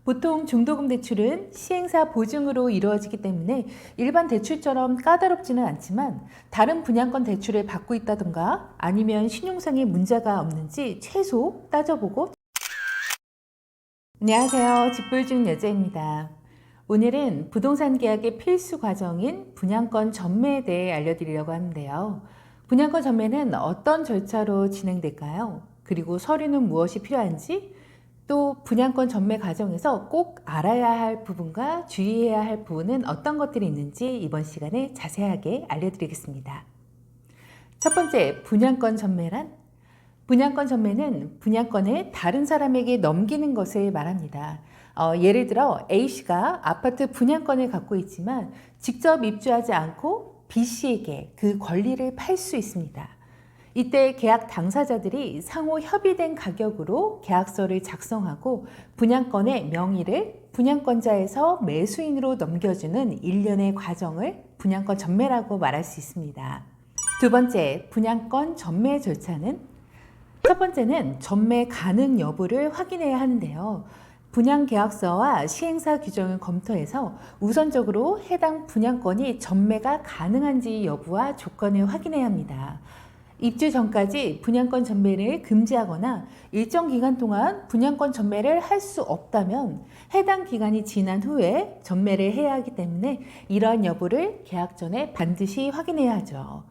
보통 중도금 대출은 시행사 보증으로 이루어지기 때문에 일반 대출처럼 까다롭지는 않지만 다른 분양권 대출을 받고 있다던가 아니면 신용상의 문제가 없는지 최소 따져보고. 안녕하세요. 집불중 여자입니다. 오늘은 부동산 계약의 필수 과정인 분양권 전매에 대해 알려드리려고 하는데요. 분양권 전매는 어떤 절차로 진행될까요? 그리고 서류는 무엇이 필요한지, 또 분양권 전매 과정에서 꼭 알아야 할 부분과 주의해야 할 부분은 어떤 것들이 있는지 이번 시간에 자세하게 알려드리겠습니다. 첫 번째, 분양권 전매란? 분양권 전매는 분양권을 다른 사람에게 넘기는 것을 말합니다. 예를 들어 A씨가 아파트 분양권을 갖고 있지만 직접 입주하지 않고 B씨에게 그 권리를 팔 수 있습니다. 이때 계약 당사자들이 상호 협의된 가격으로 계약서를 작성하고 분양권의 명의를 분양권자에서 매수인으로 넘겨주는 일련의 과정을 분양권 전매라고 말할 수 있습니다. 두 번째, 분양권 전매 절차는? 첫 번째는 전매 가능 여부를 확인해야 하는데요. 분양계약서와 시행사 규정을 검토해서 우선적으로 해당 분양권이 전매가 가능한지 여부와 조건을 확인해야 합니다. 입주 전까지 분양권 전매를 금지하거나 일정 기간 동안 분양권 전매를 할 수 없다면 해당 기간이 지난 후에 전매를 해야 하기 때문에 이러한 여부를 계약 전에 반드시 확인해야 하죠.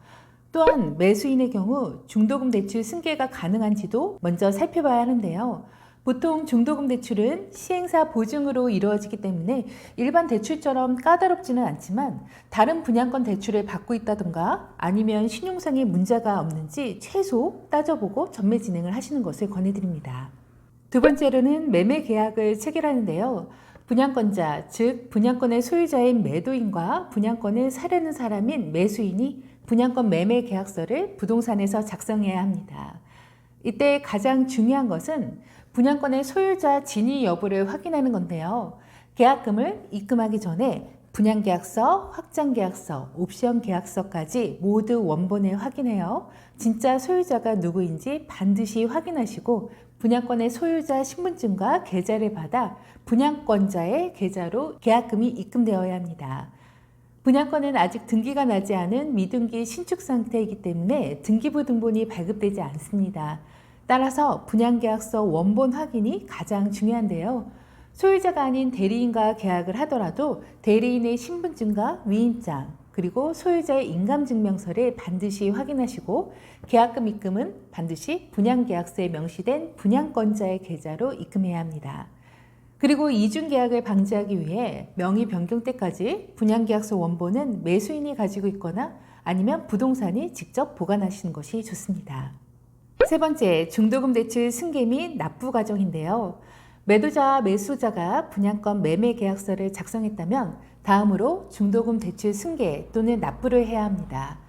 또한 매수인의 경우 중도금 대출 승계가 가능한지도 먼저 살펴봐야 하는데요. 보통 중도금 대출은 시행사 보증으로 이루어지기 때문에 일반 대출처럼 까다롭지는 않지만 다른 분양권 대출을 받고 있다던가 아니면 신용상의 문제가 없는지 최소 따져보고 전매 진행을 하시는 것을 권해드립니다. 두 번째로는 매매 계약을 체결하는데요. 분양권자, 즉 분양권의 소유자인 매도인과 분양권을 사려는 사람인 매수인이 분양권 매매 계약서를 부동산에서 작성해야 합니다. 이때 가장 중요한 것은 분양권의 소유자 진위 여부를 확인하는 건데요. 계약금을 입금하기 전에 분양계약서, 확장계약서, 옵션계약서까지 모두 원본에 확인해요. 진짜 소유자가 누구인지 반드시 확인하시고 분양권의 소유자 신분증과 계좌를 받아 분양권자의 계좌로 계약금이 입금되어야 합니다. 분양권은 아직 등기가 나지 않은 미등기 신축 상태이기 때문에 등기부등본이 발급되지 않습니다. 따라서 분양계약서 원본 확인이 가장 중요한데요. 소유자가 아닌 대리인과 계약을 하더라도 대리인의 신분증과 위임장, 그리고 소유자의 인감증명서를 반드시 확인하시고 계약금 입금은 반드시 분양계약서에 명시된 분양권자의 계좌로 입금해야 합니다. 그리고 이중계약을 방지하기 위해 명의 변경 때까지 분양계약서 원본은 매수인이 가지고 있거나 아니면 부동산이 직접 보관하시는 것이 좋습니다. 세 번째, 중도금 대출 승계 및 납부 과정인데요. 매도자와 매수자가 분양권 매매 계약서를 작성했다면 다음으로 중도금 대출 승계 또는 납부를 해야 합니다.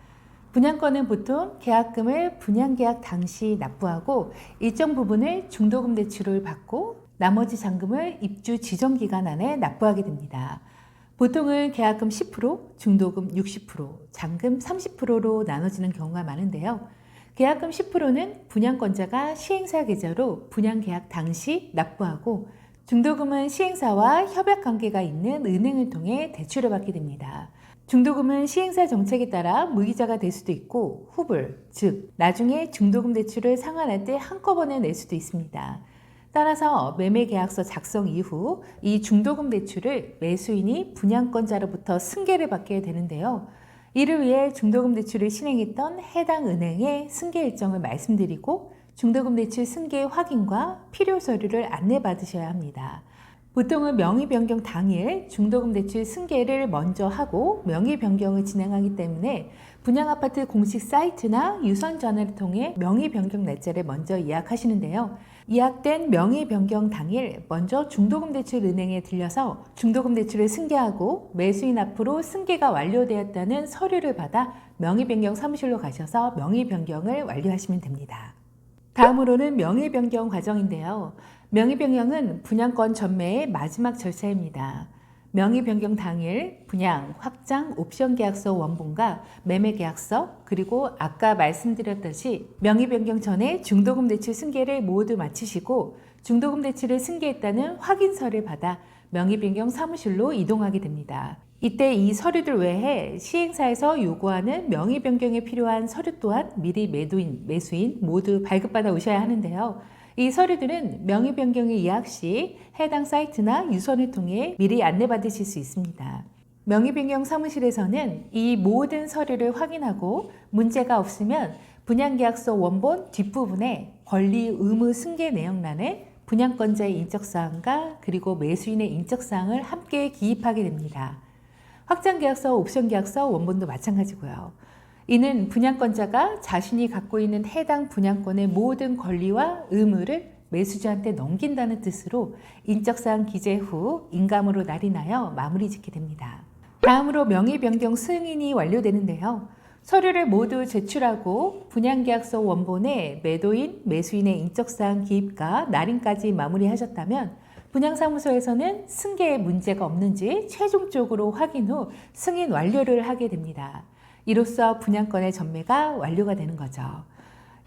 분양권은 보통 계약금을 분양계약 당시 납부하고 일정 부분을 중도금 대출을 받고 나머지 잔금을 입주 지정 기간 안에 납부하게 됩니다. 보통은 계약금 10%, 중도금 60%, 잔금 30%로 나눠지는 경우가 많은데요. 계약금 10%는 분양권자가 시행사 계좌로 분양계약 당시 납부하고 중도금은 시행사와 협약관계가 있는 은행을 통해 대출을 받게 됩니다. 중도금은 시행사 정책에 따라 무이자가 될 수도 있고 후불, 즉 나중에 중도금 대출을 상환할 때 한꺼번에 낼 수도 있습니다. 따라서 매매계약서 작성 이후 이 중도금 대출을 매수인이 분양권자로부터 승계를 받게 되는데요. 이를 위해 중도금 대출을 실행했던 해당 은행의 승계 일정을 말씀드리고 중도금 대출 승계 확인과 필요 서류를 안내받으셔야 합니다. 보통은 명의 변경 당일 중도금 대출 승계를 먼저 하고 명의 변경을 진행하기 때문에 분양아파트 공식 사이트나 유선 전화를 통해 명의 변경 날짜를 먼저 예약하시는데요. 예약된 명의 변경 당일 먼저 중도금 대출 은행에 들려서 중도금 대출을 승계하고 매수인 앞으로 승계가 완료되었다는 서류를 받아 명의 변경 사무실로 가셔서 명의 변경을 완료하시면 됩니다. 다음으로는 명의 변경 과정인데요. 명의 변경은 분양권 전매의 마지막 절차입니다. 명의 변경 당일 분양, 확장, 옵션 계약서 원본과 매매 계약서, 그리고 아까 말씀드렸듯이 명의 변경 전에 중도금 대출 승계를 모두 마치시고 중도금 대출을 승계했다는 확인서를 받아 명의변경 사무실로 이동하게 됩니다. 이때 이 서류들 외에 시행사에서 요구하는 명의 변경에 필요한 서류 또한 미리 매수인 모두 발급받아 오셔야 하는데요. 이 서류들은 명의 변경을 예약 시 해당 사이트나 유선을 통해 미리 안내받으실 수 있습니다. 명의 변경 사무실에서는 이 모든 서류를 확인하고 문제가 없으면 분양계약서 원본 뒷부분에 권리 의무 승계 내용란에 분양권자의 인적사항과 그리고 매수인의 인적사항을 함께 기입하게 됩니다. 확장계약서, 옵션계약서 원본도 마찬가지고요. 이는 분양권자가 자신이 갖고 있는 해당 분양권의 모든 권리와 의무를 매수자한테 넘긴다는 뜻으로 인적사항 기재 후 인감으로 날인하여 마무리 짓게 됩니다. 다음으로 명의 변경 승인이 완료되는데요. 서류를 모두 제출하고 분양계약서 원본에 매도인, 매수인의 인적사항 기입과 날인까지 마무리하셨다면 분양사무소에서는 승계에 문제가 없는지 최종적으로 확인 후 승인 완료를 하게 됩니다. 이로써 분양권의 전매가 완료가 되는 거죠.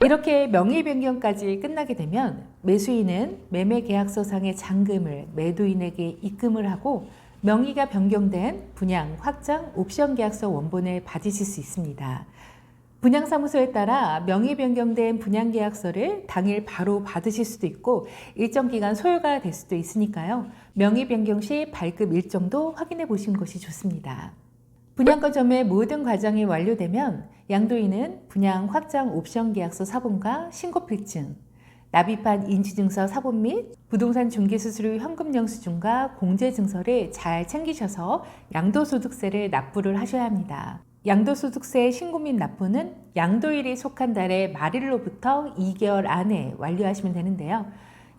이렇게 명의 변경까지 끝나게 되면 매수인은 매매계약서상의 잔금을 매도인에게 입금을 하고 명의가 변경된 분양, 확장, 옵션 계약서 원본을 받으실 수 있습니다. 분양사무소에 따라 명의 변경된 분양계약서를 당일 바로 받으실 수도 있고 일정 기간 소요가 될 수도 있으니까요. 명의 변경 시 발급 일정도 확인해 보시는 것이 좋습니다. 분양권 전매 모든 과정이 완료되면 양도인은 분양, 확장, 옵션 계약서 사본과 신고필증, 납입한 인지증서 사본 및 부동산 중개수수료 현금 영수증과 공제증서를 잘 챙기셔서 양도소득세를 납부를 하셔야 합니다. 양도소득세 신고 및 납부는 양도일이 속한 달의 말일로부터 2개월 안에 완료하시면 되는데요.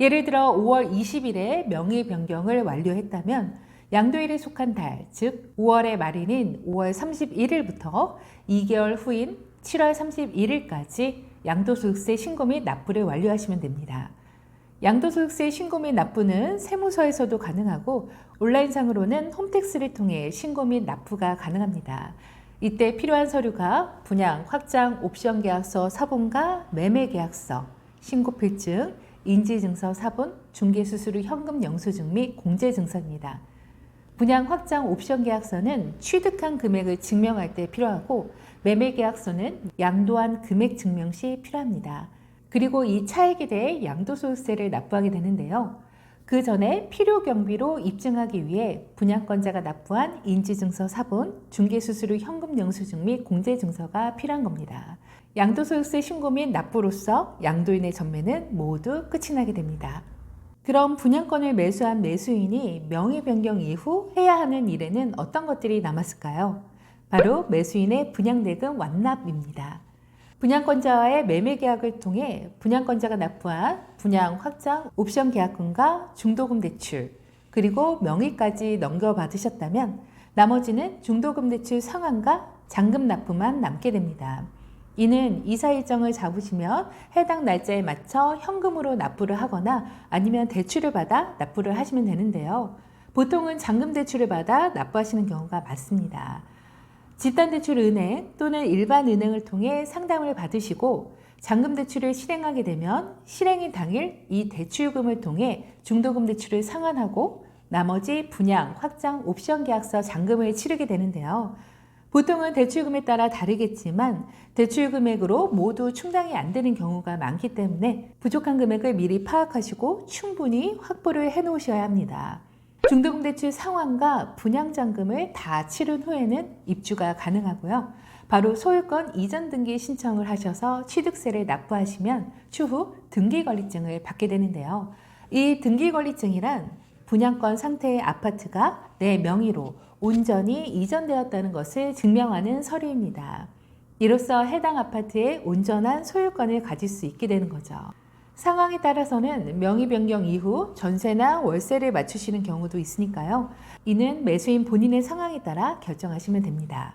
예를 들어 5월 20일에 명의 변경을 완료했다면 양도일에 속한 달, 즉 5월의 말일인 5월 31일부터 2개월 후인 7월 31일까지 양도소득세 신고 및 납부를 완료하시면 됩니다. 양도소득세 신고 및 납부는 세무서에서도 가능하고 온라인상으로는 홈택스를 통해 신고 및 납부가 가능합니다. 이때 필요한 서류가 분양, 확장, 옵션 계약서 사본과 매매 계약서, 신고필증, 인지증서 사본, 중개수수료 현금 영수증 및 공제증서입니다. 분양, 확장, 옵션 계약서는 취득한 금액을 증명할 때 필요하고 매매 계약서는 양도한 금액 증명 시 필요합니다. 그리고 이 차액에 대해 양도소득세를 납부하게 되는데요. 그 전에 필요 경비로 입증하기 위해 분양권자가 납부한 인지증서 사본, 중개수수료 현금 영수증 및 공제증서가 필요한 겁니다. 양도소득세 신고 및 납부로서 양도인의 전매는 모두 끝이 나게 됩니다. 그럼 분양권을 매수한 매수인이 명의 변경 이후 해야 하는 일에는 어떤 것들이 남았을까요? 바로 매수인의 분양대금 완납입니다. 분양권자와의 매매 계약을 통해 분양권자가 납부한 분양, 확장, 옵션 계약금과 중도금 대출, 그리고 명의까지 넘겨받으셨다면 나머지는 중도금 대출 상환과 잔금 납부만 남게 됩니다. 이는 이사 일정을 잡으시면 해당 날짜에 맞춰 현금으로 납부를 하거나 아니면 대출을 받아 납부를 하시면 되는데요. 보통은 잔금 대출을 받아 납부하시는 경우가 많습니다. 집단대출은행 또는 일반은행을 통해 상담을 받으시고 잔금 대출을 실행하게 되면 실행일 당일 이 대출금을 통해 중도금 대출을 상환하고 나머지 분양, 확장, 옵션 계약서 잔금을 치르게 되는데요. 보통은 대출금에 따라 다르겠지만 대출 금액으로 모두 충당이 안 되는 경우가 많기 때문에 부족한 금액을 미리 파악하시고 충분히 확보를 해 놓으셔야 합니다. 중도금 대출 상환과 분양잔금을 다 치른 후에는 입주가 가능하고요. 바로 소유권 이전 등기 신청을 하셔서 취득세를 납부하시면 추후 등기권리증을 받게 되는데요. 이 등기권리증이란 분양권 상태의 아파트가 내 명의로 온전히 이전되었다는 것을 증명하는 서류입니다. 이로써 해당 아파트의 온전한 소유권을 가질 수 있게 되는 거죠. 상황에 따라서는 명의 변경 이후 전세나 월세를 맞추시는 경우도 있으니까요. 이는 매수인 본인의 상황에 따라 결정하시면 됩니다.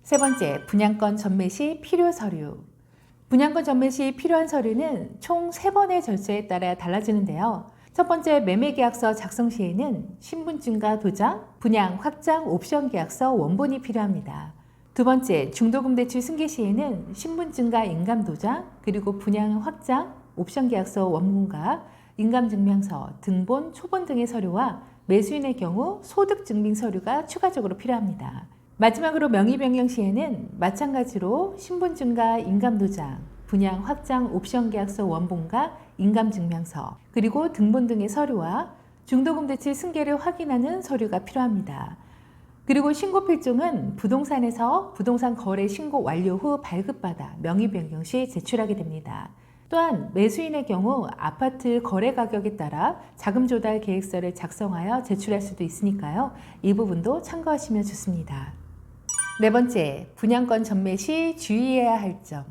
세 번째, 분양권 전매 시 필요 서류. 분양권 전매 시 필요한 서류는 총 3번의 절차에 따라 달라지는데요. 첫 번째, 매매계약서 작성 시에는 신분증과 도장, 분양, 확장, 옵션 계약서 원본이 필요합니다. 두 번째, 중도금 대출 승계 시에는 신분증과 인감도장, 그리고 분양, 확장, 옵션 계약서 원본과 인감증명서, 등본, 초본 등의 서류와 매수인의 경우 소득증빙 서류가 추가적으로 필요합니다. 마지막으로 명의변경 시에는 마찬가지로 신분증과 인감도장, 분양 확장 옵션 계약서 원본과 인감증명서, 그리고 등본 등의 서류와 중도금 대출 승계를 확인하는 서류가 필요합니다. 그리고 신고필증은 부동산에서 부동산 거래 신고 완료 후 발급받아 명의변경 시 제출하게 됩니다. 또한 매수인의 경우 아파트 거래 가격에 따라 자금 조달 계획서를 작성하여 제출할 수도 있으니까요. 이 부분도 참고하시면 좋습니다. 네 번째, 분양권 전매 시 주의해야 할 점.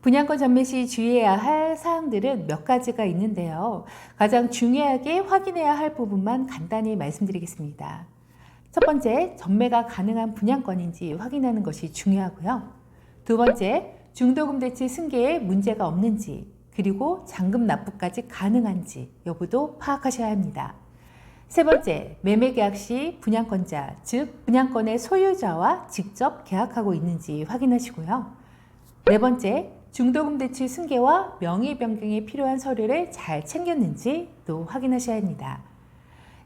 분양권 전매 시 주의해야 할 사항들은 몇 가지가 있는데요. 가장 중요하게 확인해야 할 부분만 간단히 말씀드리겠습니다. 첫 번째, 전매가 가능한 분양권인지 확인하는 것이 중요하고요. 두 번째, 중도금 대출 승계에 문제가 없는지, 그리고 잔금 납부까지 가능한지 여부도 파악하셔야 합니다. 세 번째, 매매 계약 시 분양권자, 즉 분양권의 소유자와 직접 계약하고 있는지 확인하시고요. 네 번째, 중도금 대출 승계와 명의 변경에 필요한 서류를 잘 챙겼는지 또 확인하셔야 합니다.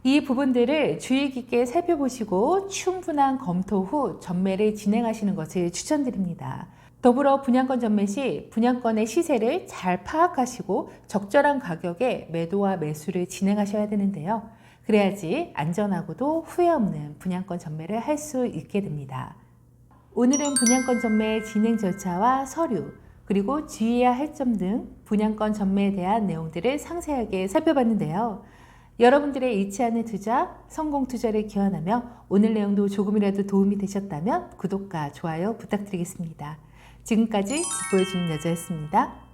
이 부분들을 주의 깊게 살펴보시고 충분한 검토 후 전매를 진행하시는 것을 추천드립니다. 더불어 분양권 전매 시 분양권의 시세를 잘 파악하시고 적절한 가격에 매도와 매수를 진행하셔야 되는데요. 그래야지 안전하고도 후회 없는 분양권 전매를 할 수 있게 됩니다. 오늘은 분양권 전매 진행 절차와 서류, 그리고 주의해야 할 점 등 분양권 전매에 대한 내용들을 상세하게 살펴봤는데요. 여러분들의 잃지 않는 투자, 성공 투자를 기원하며 오늘 내용도 조금이라도 도움이 되셨다면 구독과 좋아요 부탁드리겠습니다. 지금까지 집 보여주는 여자였습니다.